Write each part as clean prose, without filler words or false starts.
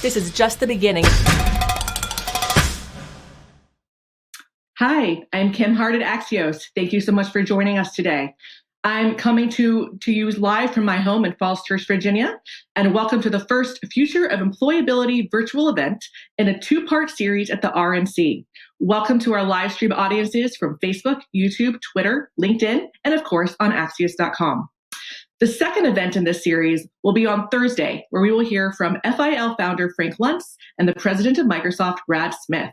This is just the beginning. Hi, I'm Kim Hart at Axios. Thank you so much for joining us today. I'm coming to you live from my home in Falls Church, Virginia, and welcome to the first Future of Employability virtual event in a two-part series at the RNC. Welcome to our live stream audiences from Facebook, YouTube, Twitter, LinkedIn, and of course on Axios.com. The second event in this series will be on Thursday, where we will hear from FIL founder Frank Luntz and the president of Microsoft, Brad Smith.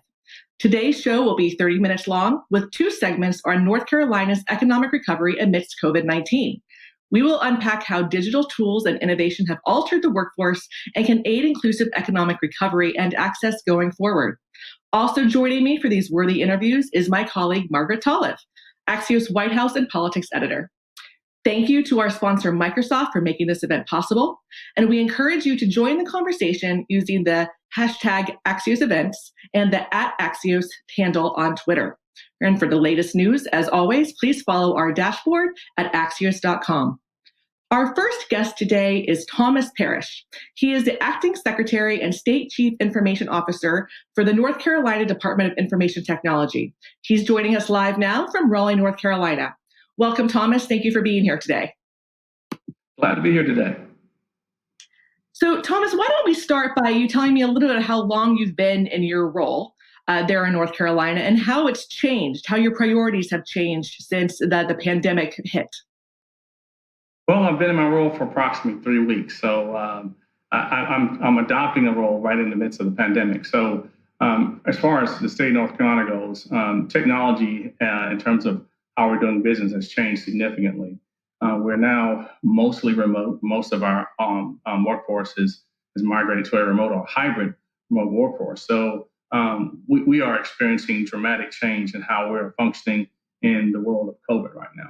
Today's show will be 30 minutes long, with two segments on North Carolina's economic recovery amidst COVID-19. We will unpack how digital tools and innovation have altered the workforce and can aid inclusive economic recovery and access going forward. Also joining me for these worthy interviews is my colleague, Margaret Tolive, Axios White House and Politics Editor. Thank you to our sponsor, Microsoft, for making this event possible. And we encourage you to join the conversation using the hashtag Axios Events and the @Axios handle on Twitter. And for the latest news, as always, please follow our dashboard at Axios.com. Our first guest today is Thomas Parrish. He is the Acting Secretary and State Chief Information Officer for the North Carolina Department of Information Technology. He's joining us live now from Raleigh, North Carolina. Welcome, Thomas. Thank you for being here today. Glad to be here today. So, Thomas, why don't we start by you telling me a little bit of how long you've been in your role there in North Carolina and how it's changed, how your priorities have changed since the pandemic hit. Well, I've been in my role for approximately 3 weeks, so I'm adopting a role right in the midst of the pandemic. So as far as the state of North Carolina goes, technology in terms of how we're doing business has changed significantly. We're now mostly remote. Most of our workforce is migrated to a remote or hybrid remote workforce. So we are experiencing dramatic change in how we're functioning in the world of COVID right now.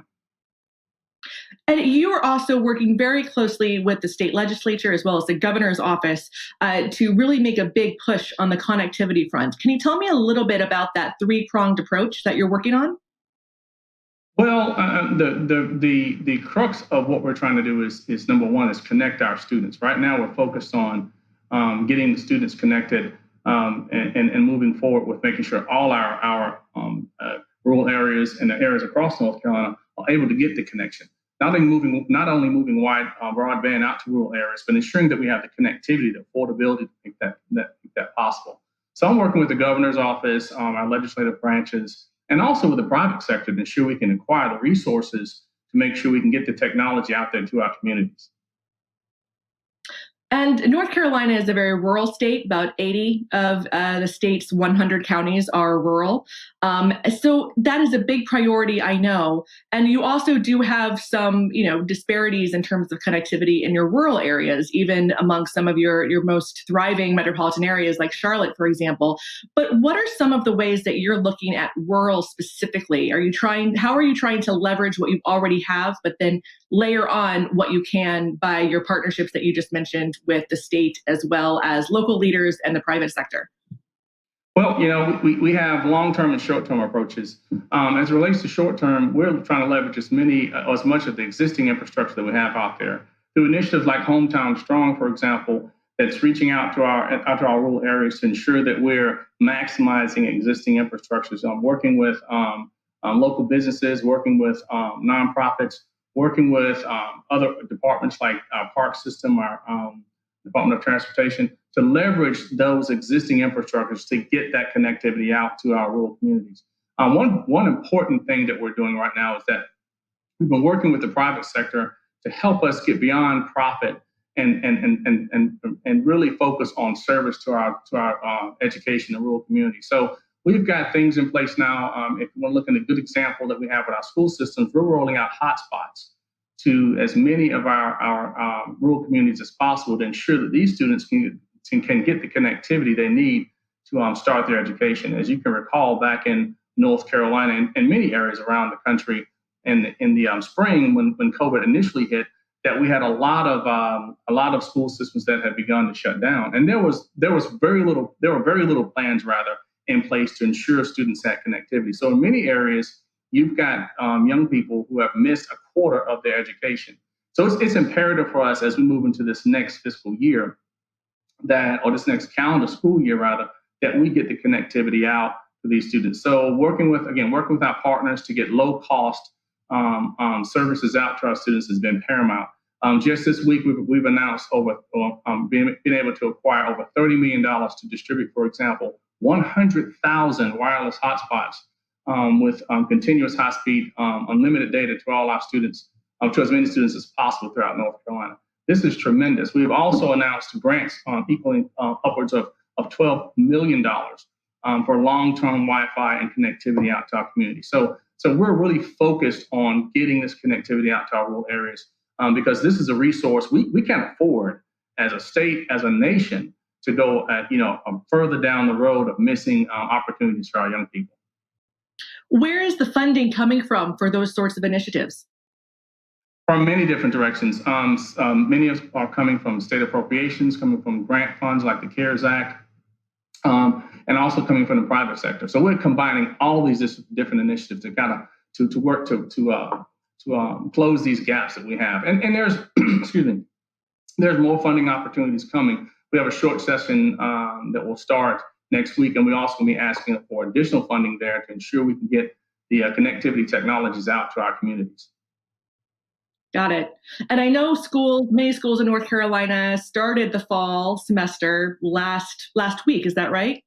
And you are also working very closely with the state legislature as well as the governor's office to really make a big push on the connectivity front. Can you tell me a little bit about that three-pronged approach that you're working on? Well, the crux of what we're trying to do is number one is connect our students. Right now, we're focused on getting students connected and moving forward with making sure all our rural areas and the areas across North Carolina are able to get the connection. Not only moving wide broadband out to rural areas, but ensuring that we have the connectivity, the affordability to make that possible. So I'm working with the governor's office, our legislative branches, and also with the private sector to ensure we can acquire the resources to make sure we can get the technology out there to our communities. And North Carolina is a very rural state. About 80 of the state's 100 counties are rural. So that is a big priority, I know. And you also do have some, disparities in terms of connectivity in your rural areas, even among some of your most thriving metropolitan areas like Charlotte, for example. But what are some of the ways that you're looking at rural specifically? How are you trying to leverage what you already have, but then layer on what you can by your partnerships that you just mentioned with the state as well as local leaders and the private sector? Well, we have long-term and short-term approaches. As it relates to short-term, we're trying to leverage as much of the existing infrastructure that we have out there through initiatives like Hometown Strong, for example, that's reaching out to our rural areas to ensure that we're maximizing existing infrastructures. Working with local businesses, working with nonprofits, working with other departments like our park system, our Department of Transportation, to leverage those existing infrastructures to get that connectivity out to our rural communities. One important thing that we're doing right now is that we've been working with the private sector to help us get beyond profit and really focus on service to our education in rural communities. So we've got things in place now. If you want to look at a good example that we have with our school systems, we're rolling out hotspots to as many of our rural communities as possible to ensure that these students can get the connectivity they need to start their education. As you can recall, back in North Carolina and many areas around the country in the spring when COVID initially hit, that we had a lot of school systems that had begun to shut down, and there were very little plans rather in place to ensure students had connectivity. So in many areas, you've got young people who have missed a quarter of their education. So it's imperative for us as we move into this next fiscal year or this next calendar school year rather, that we get the connectivity out to these students. So working with our partners to get low cost services out to our students has been paramount. Just this week, we've announced being able to acquire over $30 million to distribute, for example, 100,000 wireless hotspots with continuous high-speed, unlimited data to all our students, to as many students as possible throughout North Carolina. This is tremendous. We've also announced grants equaling upwards of $12 million for long-term Wi-Fi and connectivity out to our community. So we're really focused on getting this connectivity out to our rural areas because this is a resource we can't afford as a state, as a nation, to go further down the road of missing opportunities for our young people. Where is the funding coming from for those sorts of initiatives? From many different directions. Many are coming from state appropriations, coming from grant funds like the CARES Act, and also coming from the private sector. So we're combining all these different initiatives to work to close these gaps that we have. And there's excuse me, there's more funding opportunities coming. We have a short session that will start next week, and we also will be asking for additional funding there to ensure we can get the connectivity technologies out to our communities. Got it. And I know many schools in North Carolina started the fall semester last week. Is that right?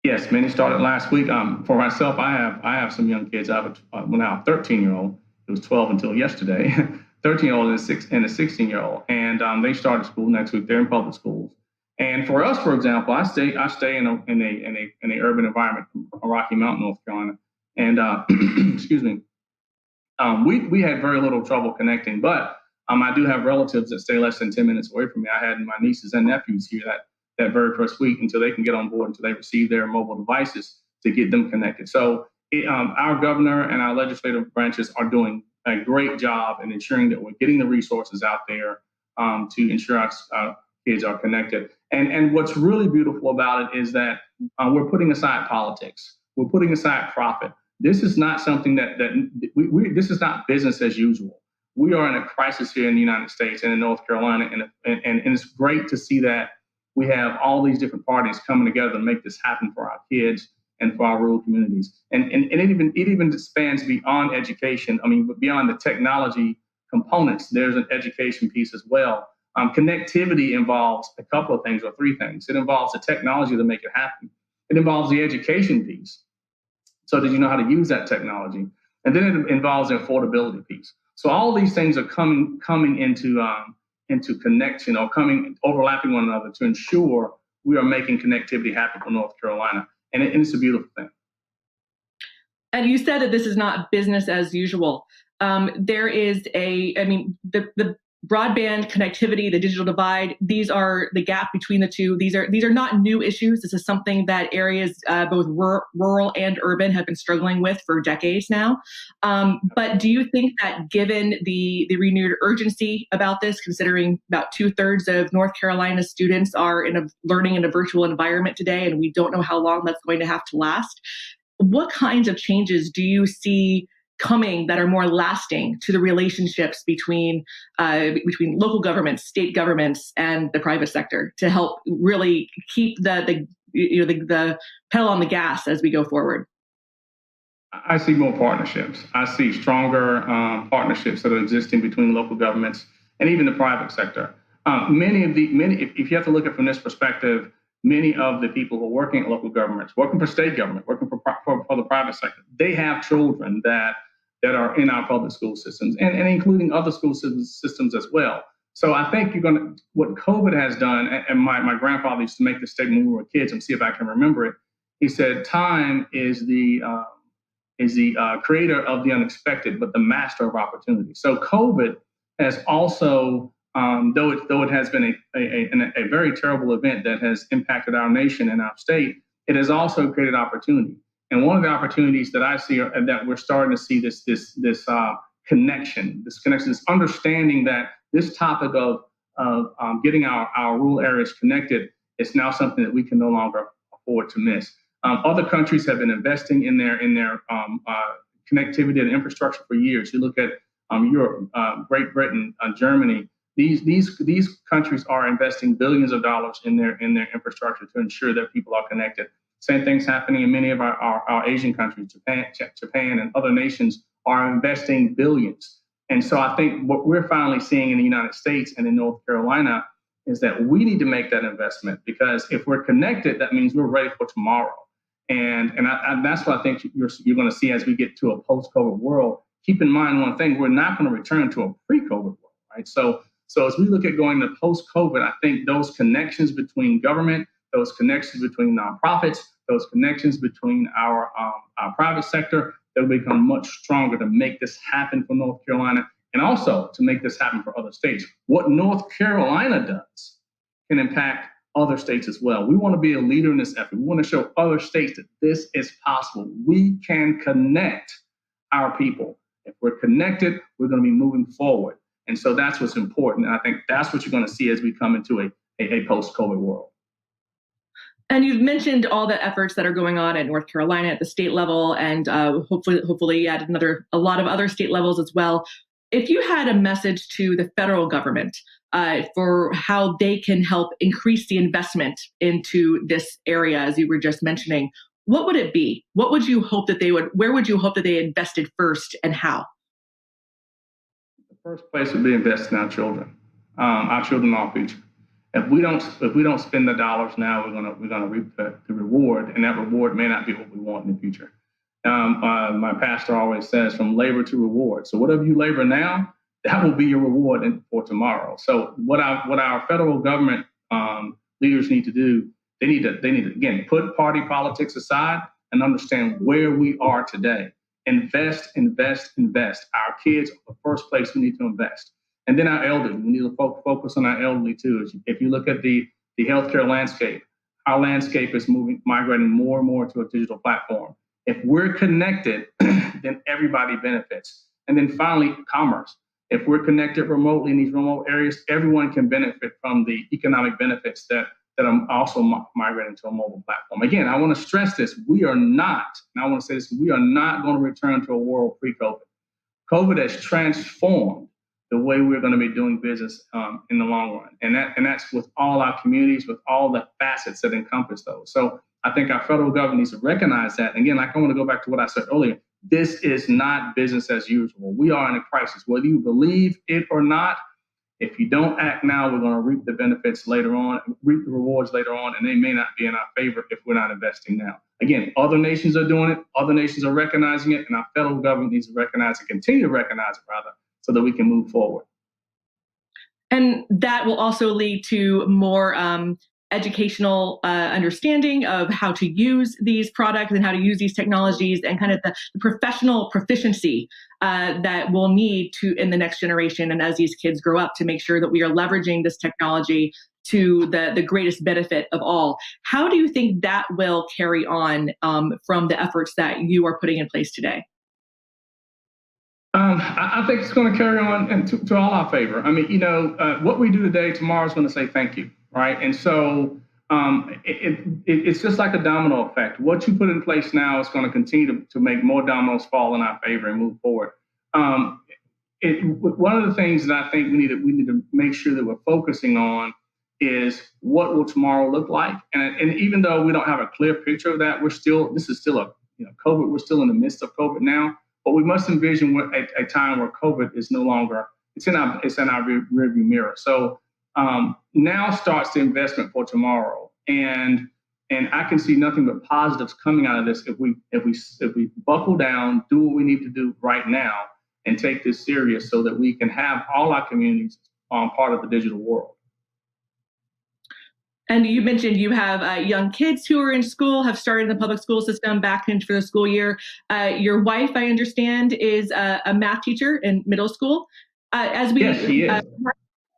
Yes, many started last week. For myself, I have some young kids. I have now a 13-year-old. It was 12 until yesterday. 13-year-old and a 16-year-old, and they started school next week. They're in public schools. And for us, for example, I stay in a urban environment, Rocky Mountain, North Carolina, and excuse me. We had very little trouble connecting, but I do have relatives that stay less than 10 minutes away from me. I had my nieces and nephews here that very first week until they can get on board, until they receive their mobile devices to get them connected. So our governor and our legislative branches are doing a great job in ensuring that we're getting the resources out there to ensure our kids are connected. And what's really beautiful about it is that we're putting aside politics. We're putting aside profit. This is not something this is not business as usual. We are in a crisis here in the United States and in North Carolina, and it's great to see that we have all these different parties coming together to make this happen for our kids and for our rural communities. And it even spans beyond education. I mean, beyond the technology components, there's an education piece as well. Connectivity involves a couple of things, or three things. It involves the technology to make it happen. It involves the education piece, so that you know how to use that technology. And then it involves the affordability piece. So all these things are coming into connection, or overlapping one another to ensure we are making connectivity happen for North Carolina. And it's a beautiful thing. And you said that this is not business as usual. There is the broadband connectivity, the digital divide, these are the gap between the two. These are not new issues. This is something that areas, both rural and urban, have been struggling with for decades now. But do you think that given the renewed urgency about this, considering about 2/3 of North Carolina students are learning in a virtual environment today, and we don't know how long that's going to have to last, what kinds of changes do you see coming that are more lasting to the relationships between local governments, state governments, and the private sector to help really keep the pedal on the gas as we go forward? I see more partnerships. I see stronger partnerships that are existing between local governments and even the private sector. If you have to look at it from this perspective, many of the people who are working at local governments, working for state government, working for the private sector, they have children that are in our public school systems, and including other school systems as well. So I think what COVID has done, and my grandfather used to make this statement when we were kids, and see if I can remember it. He said, "Time is the creator of the unexpected, but the master of opportunity." So COVID has also, though it has been a very terrible event that has impacted our nation and our state, it has also created opportunity. And one of the opportunities that I see are that we're starting to see this connection, this understanding that this topic of getting our rural areas connected is now something that we can no longer afford to miss. Other countries have been investing in their connectivity and infrastructure for years. You look at Europe, Great Britain, Germany, these countries are investing billions of dollars in their infrastructure to ensure that people are connected. Same thing's happening in many of our Asian countries. Japan and other nations are investing billions. And so I think what we're finally seeing in the United States and in North Carolina is that we need to make that investment, because if we're connected, that means we're ready for tomorrow. And that's what I think you're going to see as we get to a post-COVID world. Keep in mind one thing: we're not going to return to a pre-COVID world, right? So as we look at going to post-COVID, I think those connections between government, those connections between nonprofits, those connections between our private sector, they'll become much stronger to make this happen for North Carolina, and also to make this happen for other states. What North Carolina does can impact other states as well. We want to be a leader in this effort. We want to show other states that this is possible. We can connect our people. If we're connected, we're going to be moving forward. And so that's what's important. And I think that's what you're going to see as we come into a post-COVID world. And you've mentioned all the efforts that are going on at North Carolina at the state level, and hopefully at a lot of other state levels as well. If you had a message to the federal government for how they can help increase the investment into this area, as you were just mentioning, what would it be? What would you hope that where would you hope that they invested first, and how? The first place would be invest in our children. Our children are our future. If we don't spend the dollars now, we're gonna reap the reward, and that reward may not be what we want in the future. My pastor always says, from labor to reward. So whatever you labor now, that will be your reward for tomorrow. So what our federal government leaders need to do, they need to again put party politics aside and understand where we are today. Invest. Our kids are the first place we need to invest. And then our elderly, we need to focus on our elderly too. If you look at the healthcare landscape, our landscape is migrating more and more to a digital platform. If we're connected, then everybody benefits. And then finally, commerce. If we're connected remotely in these remote areas, everyone can benefit from the economic benefits that are also migrating to a mobile platform. Again, I want to stress this. We are not going to return to a world pre-COVID. COVID has transformed the way we're going to be doing business in the long run. And that's with all our communities, with all the facets that encompass those. So I think our federal government needs to recognize that. And again, I want to go back to what I said earlier. This is not business as usual. We are in a crisis, whether you believe it or not. If you don't act now, we're going to reap the benefits later on, reap the rewards later on, and they may not be in our favor if we're not investing now. Again, other nations are doing it. Other nations are recognizing it, and our federal government needs to recognize it, continue to recognize it, rather, so that we can move forward. And that will also lead to more educational understanding of how to use these products and how to use these technologies, and kind of the professional proficiency that we'll need in the next generation, and as these kids grow up, to make sure that we are leveraging this technology to the greatest benefit of all. How do you think that will carry on from the efforts that you are putting in place today? I think it's going to carry on and to all our favor. I mean, what we do today, tomorrow is going to say thank you, right? And so it's just like a domino effect. What you put in place now is going to continue to make more dominoes fall in our favor and move forward. One of the things that I think we need to make sure that we're focusing on is what will tomorrow look like. And even though we don't have a clear picture of that, this is still COVID. We're still in the midst of COVID now. But we must envision a time where COVID is no longer, it's in our rearview mirror. So now starts the investment for tomorrow. And I can see nothing but positives coming out of this if we buckle down, do what we need to do right now, and take this serious so that we can have all our communities part of the digital world. And you mentioned you have young kids who are in school, have started the public school system back into the school year. Your wife, I understand, is a math teacher in middle school. Yes, she is.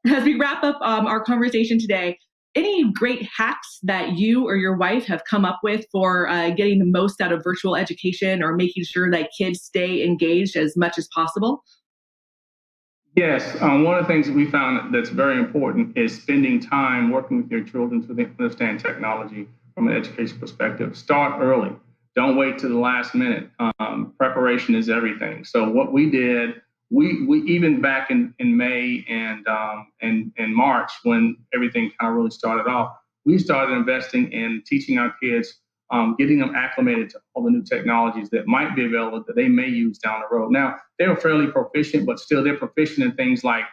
As we wrap up our conversation today, any great hacks that you or your wife have come up with for getting the most out of virtual education, or making sure that kids stay engaged as much as possible? Yes, one of the things that we found that's very important is spending time working with your children so they understand technology from an education perspective. Start early. Don't wait to the last minute. Preparation is everything. So what we did we even back in May and March, when everything kind of really started off, we started investing in teaching our kids, getting them acclimated to all the new technologies that might be available that they may use down the road. Now, they were fairly proficient, but still they're proficient in things like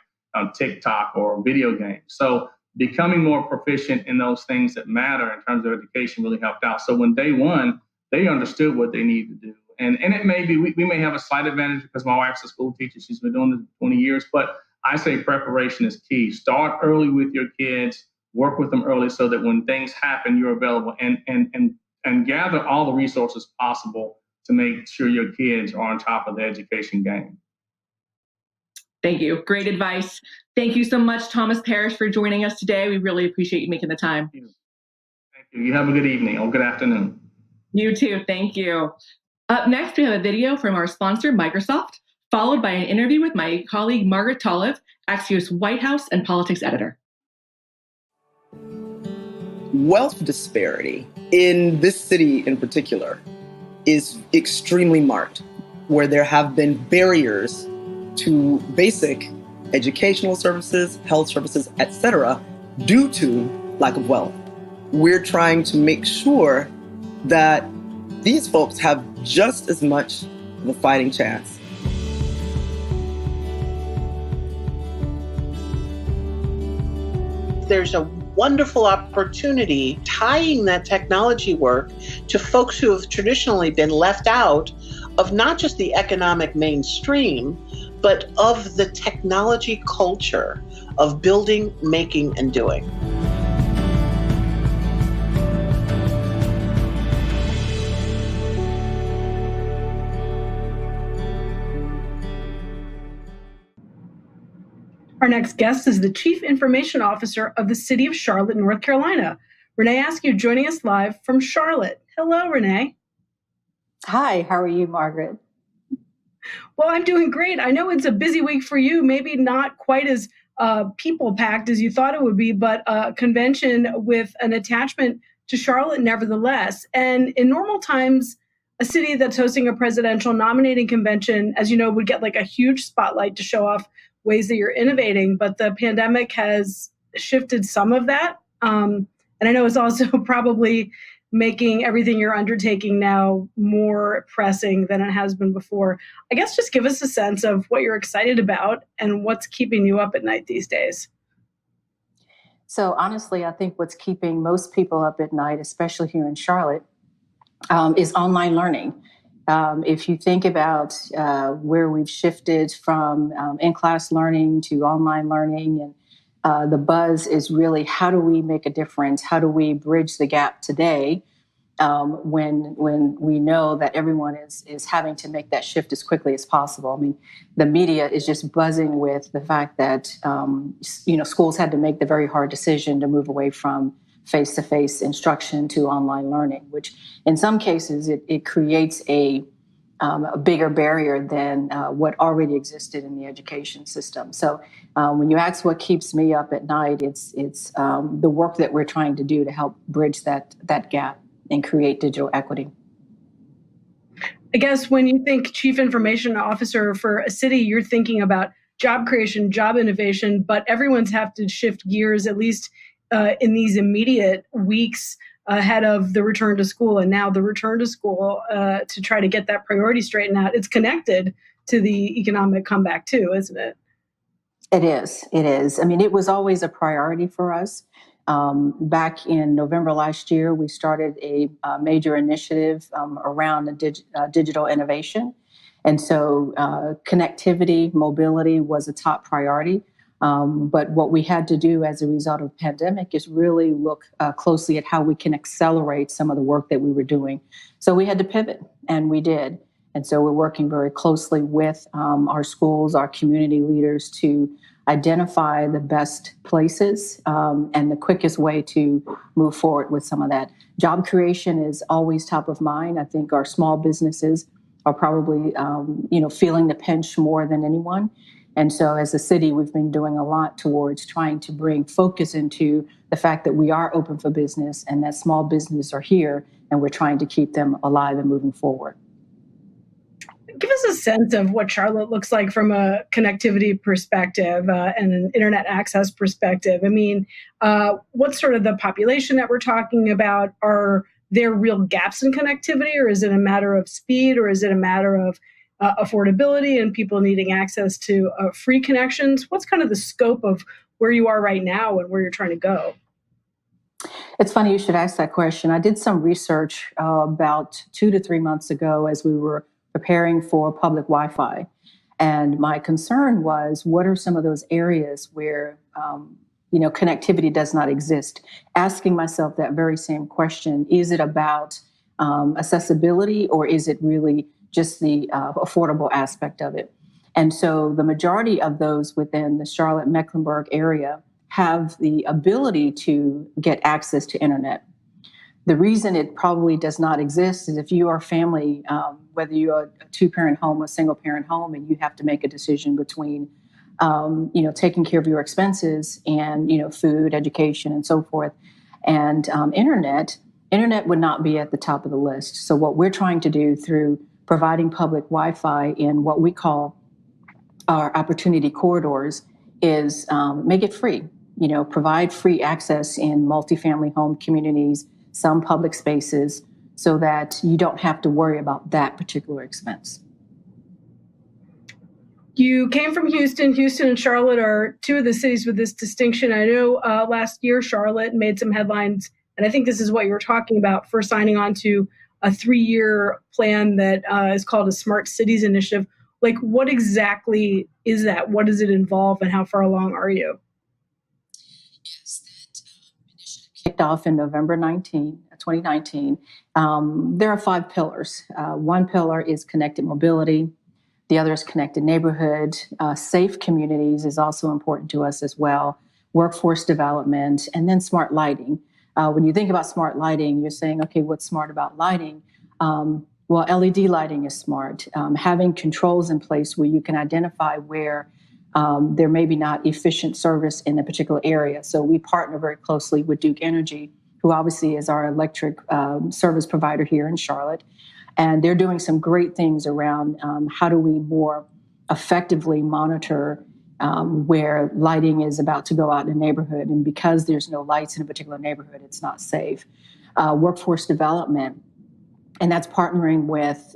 TikTok or video games. So becoming more proficient in those things that matter in terms of education really helped out. So when day one, they understood what they needed to do. And it may be, we may have a slight advantage because my wife's a school teacher. She's been doing this for 20 years, but I say preparation is key. Start early with your kids, work with them early so that when things happen, you're available, and gather all the resources possible to make sure your kids are on top of the education game. Thank you. Great advice. Thank you so much, Thomas Parrish, for joining us today. We really appreciate you making the time. Thank you. You have a good evening or good afternoon. You too. Thank you. Up next, we have a video from our sponsor, Microsoft, followed by an interview with my colleague, Margaret Tolev, Axios White House and politics editor. Wealth disparity in this city in particular is extremely marked, where there have been barriers to basic educational services, health services, etc., due to lack of wealth. We're trying to make sure that these folks have just as much of a fighting chance. There's a wonderful opportunity tying that technology work to folks who have traditionally been left out of not just the economic mainstream, but of the technology culture of building, making, and doing. Our next guest is the Chief Information Officer of the City of Charlotte, North Carolina. Reenie Askew joining us live from Charlotte. Hello, Reenie. Hi, how are you, Margaret? Well, I'm doing great. I know it's a busy week for you, maybe not quite as people-packed as you thought it would be, but a convention with an attachment to Charlotte nevertheless. And in normal times, a city that's hosting a presidential nominating convention, as you know, would get like a huge spotlight to show off ways that you're innovating, but the pandemic has shifted some of that. And I know it's also probably making everything you're undertaking now more pressing than it has been before. I guess just give us a sense of what you're excited about and what's keeping you up at night these days. So honestly, I think what's keeping most people up at night, especially here in Charlotte, is online learning. If you think about where we've shifted from in-class learning to online learning, and the buzz is really how do we make a difference? How do we bridge the gap today when we know that everyone is having to make that shift as quickly as possible? I mean, the media is just buzzing with the fact that schools had to make the very hard decision to move away from face-to-face instruction to online learning, which in some cases it creates a bigger barrier than what already existed in the education system. So when you ask what keeps me up at night, it's the work that we're trying to do to help bridge that gap and create digital equity. I guess when you think Chief Information Officer for a city, you're thinking about job creation, job innovation, but everyone's have to shift gears, at least in these immediate weeks ahead of the return to school, and now the return to school to try to get that priority straightened out. It's connected to the economic comeback too, isn't it? It is. It is. I mean, it was always a priority for us. Back in November last year, we started a major initiative around digital innovation. And so connectivity, mobility was a top priority. But what we had to do as a result of the pandemic is really look closely at how we can accelerate some of the work that we were doing. So we had to pivot, and we did. And so we're working very closely with our schools, our community leaders to identify the best places and the quickest way to move forward with some of that. Job creation is always top of mind. I think our small businesses are probably, feeling the pinch more than anyone. And so as a city, we've been doing a lot towards trying to bring focus into the fact that we are open for business and that small businesses are here, and we're trying to keep them alive and moving forward. Give us a sense of what Charlotte looks like from a connectivity perspective and an internet access perspective. I mean, what's sort of the population that we're talking about? Are there real gaps in connectivity, or is it a matter of speed, or is it a matter of affordability and people needing access to free connections? What's kind of the scope of where you are right now and where you're trying to go? It's funny you should ask that question. I did some research about 2 to 3 months ago as we were preparing for public Wi-Fi. And my concern was, what are some of those areas where, connectivity does not exist? Asking myself that very same question, is it about accessibility, or is it really just the affordable aspect of it? And so the majority of those within the Charlotte-Mecklenburg area have the ability to get access to internet. The reason it probably does not exist is if you are a family, whether you're a two-parent home or single-parent home, and you have to make a decision between, taking care of your expenses and, food, education, and so forth, and internet would not be at the top of the list. So what we're trying to do through providing public Wi-Fi in what we call our opportunity corridors is make it free. Provide free access in multifamily home communities, some public spaces, so that you don't have to worry about that particular expense. You came from Houston. Houston and Charlotte are two of the cities with this distinction. I know last year Charlotte made some headlines, and I think this is what you were talking about, for signing on to a 3-year plan that is called a Smart Cities Initiative. Like, what exactly is that? What does it involve, and how far along are you? Kicked off in November 2019. There are 5 pillars. One pillar is connected mobility. The other is connected neighborhood. Safe communities is also important to us as well. Workforce development, and then smart lighting. When you think about smart lighting, you're saying, okay, what's smart about lighting? Well, LED lighting is smart. Having controls in place where you can identify where there may be not efficient service in a particular area. So we partner very closely with Duke Energy, who obviously is our electric service provider here in Charlotte. And they're doing some great things around how do we more effectively monitor where lighting is about to go out in a neighborhood. And because there's no lights in a particular neighborhood, it's not safe. Workforce development. And that's partnering with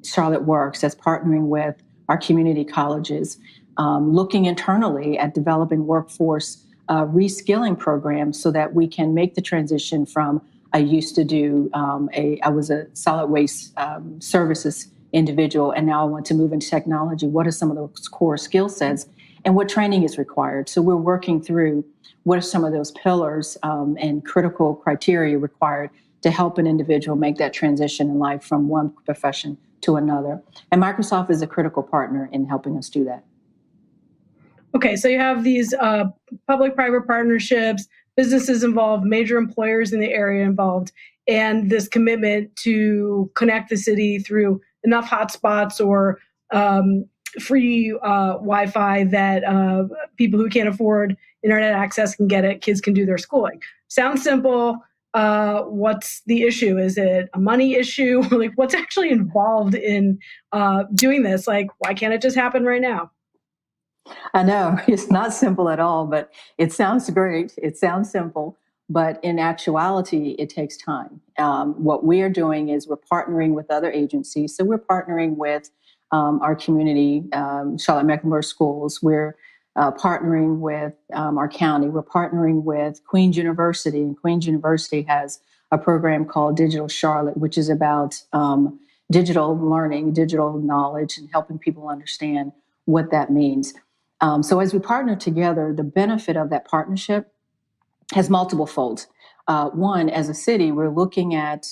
Charlotte Works, that's partnering with our community colleges, looking internally at developing workforce reskilling programs so that we can make the transition from, I used to do, I was a solid waste services individual, and now I want to move into technology. What are some of those core skill sets, and what training is required? So we're working through what are some of those pillars and critical criteria required to help an individual make that transition in life from one profession to another. And Microsoft is a critical partner in helping us do that. Okay, so you have these public-private partnerships, businesses involved, major employers in the area involved, and this commitment to connect the city through enough hotspots or free Wi-Fi that people who can't afford internet access can get it, kids can do their schooling. Sounds simple. What's the issue? Is it a money issue? Like, what's actually involved in doing this? Like, why can't it just happen right now? I know it's not simple at all, but it sounds great. It sounds simple, but in actuality, it takes time. What we are doing is we're partnering with other agencies. So we're partnering with our community, Charlotte-Mecklenburg schools. We're partnering with our county. We're partnering with Queen's University, and Queen's University has a program called Digital Charlotte, which is about digital learning, digital knowledge, and helping people understand what that means. So as we partner together, the benefit of that partnership has multiple folds. One, as a city, we're looking at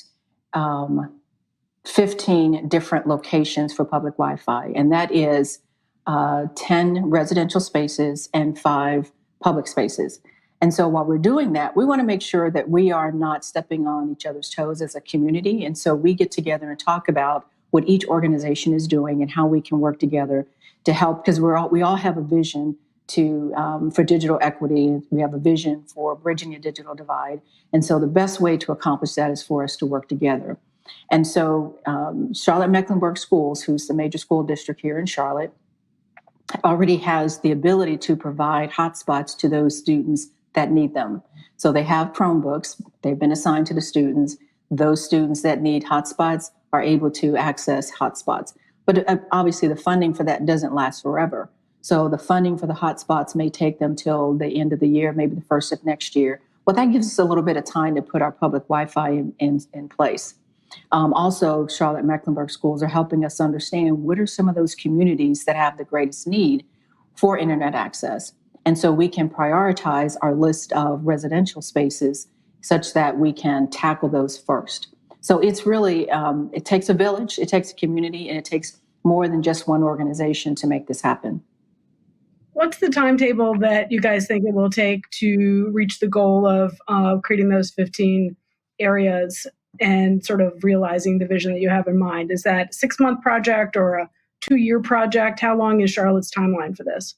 15 different locations for public Wi-Fi, and that is 10 residential spaces and 5 public spaces. And so while we're doing that, we want to make sure that we are not stepping on each other's toes as a community. And so we get together and talk about what each organization is doing and how we can work together to help, because we all have a vision for digital equity. We have a vision for bridging a digital divide. And so the best way to accomplish that is for us to work together. And so Charlotte-Mecklenburg Schools, who's the major school district here in Charlotte, already has the ability to provide hotspots to those students that need them. So they have Chromebooks. They've been assigned to the students. Those students that need hotspots are able to access hotspots. But obviously the funding for that doesn't last forever. So the funding for the hotspots may take them till the end of the year, maybe the first of next year. Well, that gives us a little bit of time to put our public Wi-Fi in place. Also, Charlotte-Mecklenburg schools are helping us understand what are some of those communities that have the greatest need for internet access. And so we can prioritize our list of residential spaces such that we can tackle those first. So it's really, it takes a village, it takes a community, and it takes more than just one organization to make this happen. What's the timetable that you guys think it will take to reach the goal of creating those 15 areas and sort of realizing the vision that you have in mind? Is that a 6-month project or a 2-year project? How long is Charlotte's timeline for this?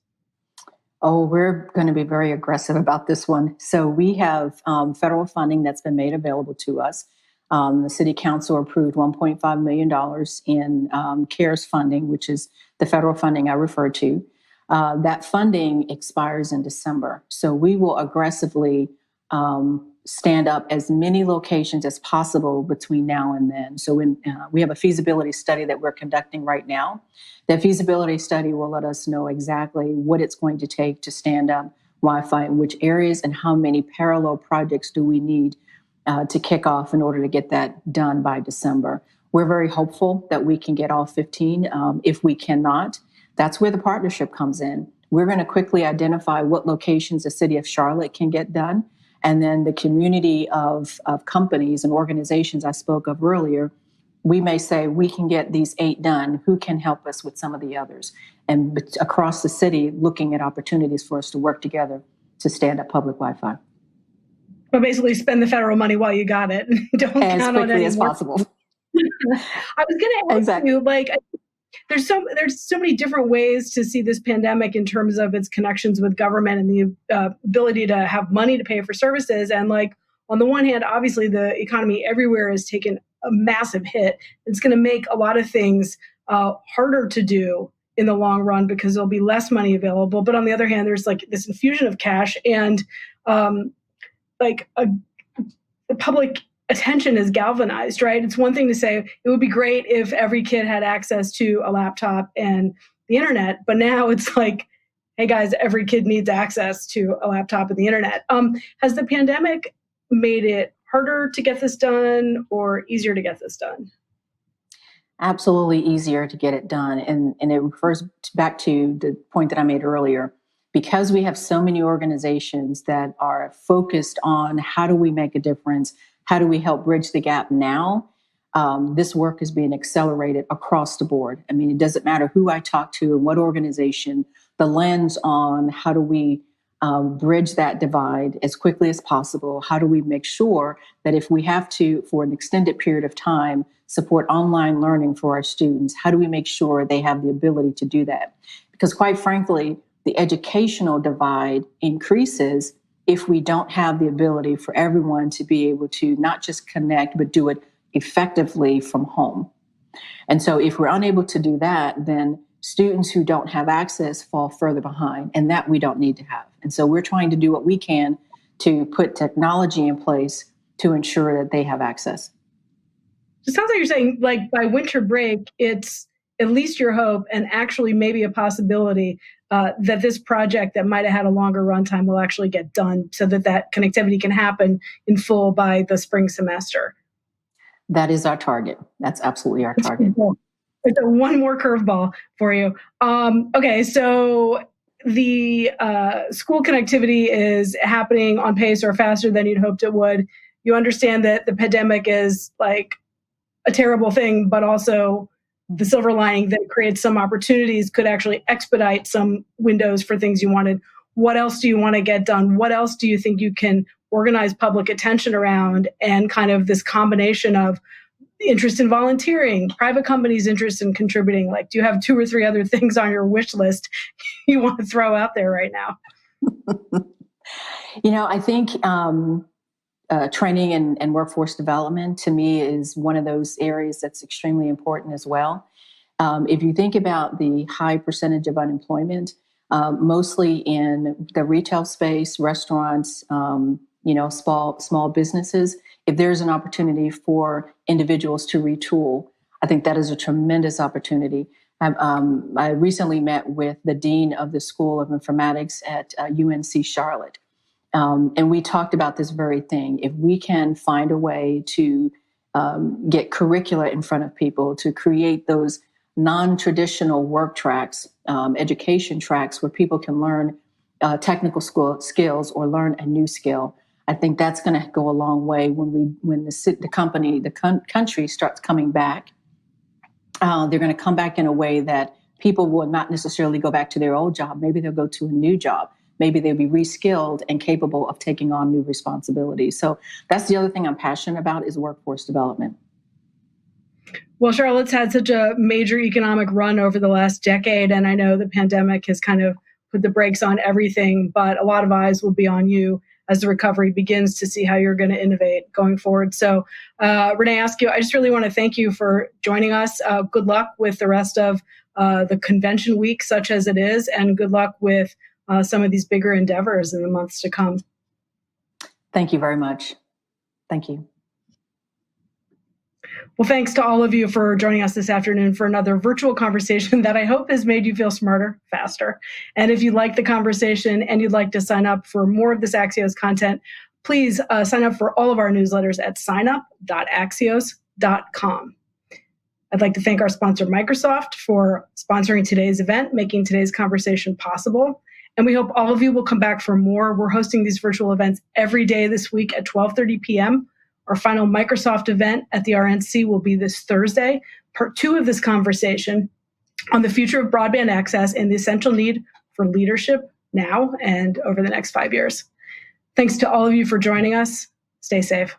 Oh, we're going to be very aggressive about this one. So we have federal funding that's been made available to us. The City Council approved $1.5 million in CARES funding, which is the federal funding I referred to. That funding expires in December. So we will aggressively stand up as many locations as possible between now and then. So we have a feasibility study that we're conducting right now. That feasibility study will let us know exactly what it's going to take to stand up Wi-Fi in which areas and how many parallel projects do we need to kick off in order to get that done by December. We're very hopeful that we can get all 15. If we cannot, that's where the partnership comes in. We're going to quickly identify what locations the city of Charlotte can get done. And then the community of companies and organizations I spoke of earlier, we may say we can get these 8 done. Who can help us with some of the others? And across the city, looking at opportunities for us to work together to stand up public Wi-Fi. But basically spend the federal money while you got it. Don't as count on quickly it as possible. I was going to ask you, like, there's so many different ways to see this pandemic in terms of its connections with government and the ability to have money to pay for services. And like, on the one hand, obviously the economy everywhere has taken a massive hit. It's going to make a lot of things harder to do in the long run because there'll be less money available. But on the other hand, there's like this infusion of cash and the public attention is galvanized, right? It's one thing to say it would be great if every kid had access to a laptop and the internet, but now it's like, hey guys, every kid needs access to a laptop and the internet. Has the pandemic made it harder to get this done or easier to get this done? Absolutely easier to get it done. And it refers back to the point that I made earlier. Because we have so many organizations that are focused on how do we make a difference, how do we help bridge the gap now, this work is being accelerated across the board. I mean, it doesn't matter who I talk to and what organization, the lens on how do we bridge that divide as quickly as possible, how do we make sure that if we have to, for an extended period of time, support online learning for our students, how do we make sure they have the ability to do that? Because quite frankly, the educational divide increases if we don't have the ability for everyone to be able to not just connect, but do it effectively from home. And so if we're unable to do that, then students who don't have access fall further behind, and that we don't need to have. And so we're trying to do what we can to put technology in place to ensure that they have access. It sounds like you're saying, like, by winter break, it's at least your hope and actually maybe a possibility that this project that might have had a longer runtime will actually get done so that connectivity can happen in full by the spring semester. That is our target. That's absolutely our target. It's one more curveball for you. Okay, so the school connectivity is happening on pace or faster than you'd hoped it would. You understand that the pandemic is like a terrible thing, but also the silver lining that creates some opportunities could actually expedite some windows for things you wanted. What else do you want to get done? What else do you think you can organize public attention around, and kind of this combination of interest in volunteering, private companies' interest in contributing? Like, do you have 2 or 3 other things on your wish list you want to throw out there right now? I think training and workforce development, to me, is one of those areas that's extremely important as well. If you think about the high percentage of unemployment, mostly in the retail space, restaurants, small businesses, if there's an opportunity for individuals to retool, I think that is a tremendous opportunity. I recently met with the dean of the School of Informatics at UNC Charlotte. And we talked about this very thing. If we can find a way to get curricula in front of people, to create those non-traditional work tracks, education tracks where people can learn technical skills or learn a new skill, I think that's going to go a long way when the country starts coming back. They're going to come back in a way that people will not necessarily go back to their old job. Maybe they'll go to a new job. Maybe they'll be reskilled and capable of taking on new responsibilities. So that's the other thing I'm passionate about, is workforce development. Well, Charlotte's had such a major economic run over the last decade, and I know the pandemic has kind of put the brakes on everything, but a lot of eyes will be on you as the recovery begins to see how you're going to innovate going forward. So, Reenie, Askew, I just really want to thank you for joining us. Good luck with the rest of the convention week, such as it is, and good luck with some of these bigger endeavors in the months to come. Thank you very much. Thank you. Well, thanks to all of you for joining us this afternoon for another virtual conversation that I hope has made you feel smarter, faster. And if you like the conversation and you'd like to sign up for more of this Axios content, please sign up for all of our newsletters at signup.axios.com. I'd like to thank our sponsor, Microsoft, for sponsoring today's event, making today's conversation possible. And we hope all of you will come back for more. We're hosting these virtual events every day this week at 12:30 p.m. Our final Microsoft event at the RNC will be this Thursday, part 2 of this conversation on the future of broadband access and the essential need for leadership now and over the next 5 years. Thanks to all of you for joining us. Stay safe.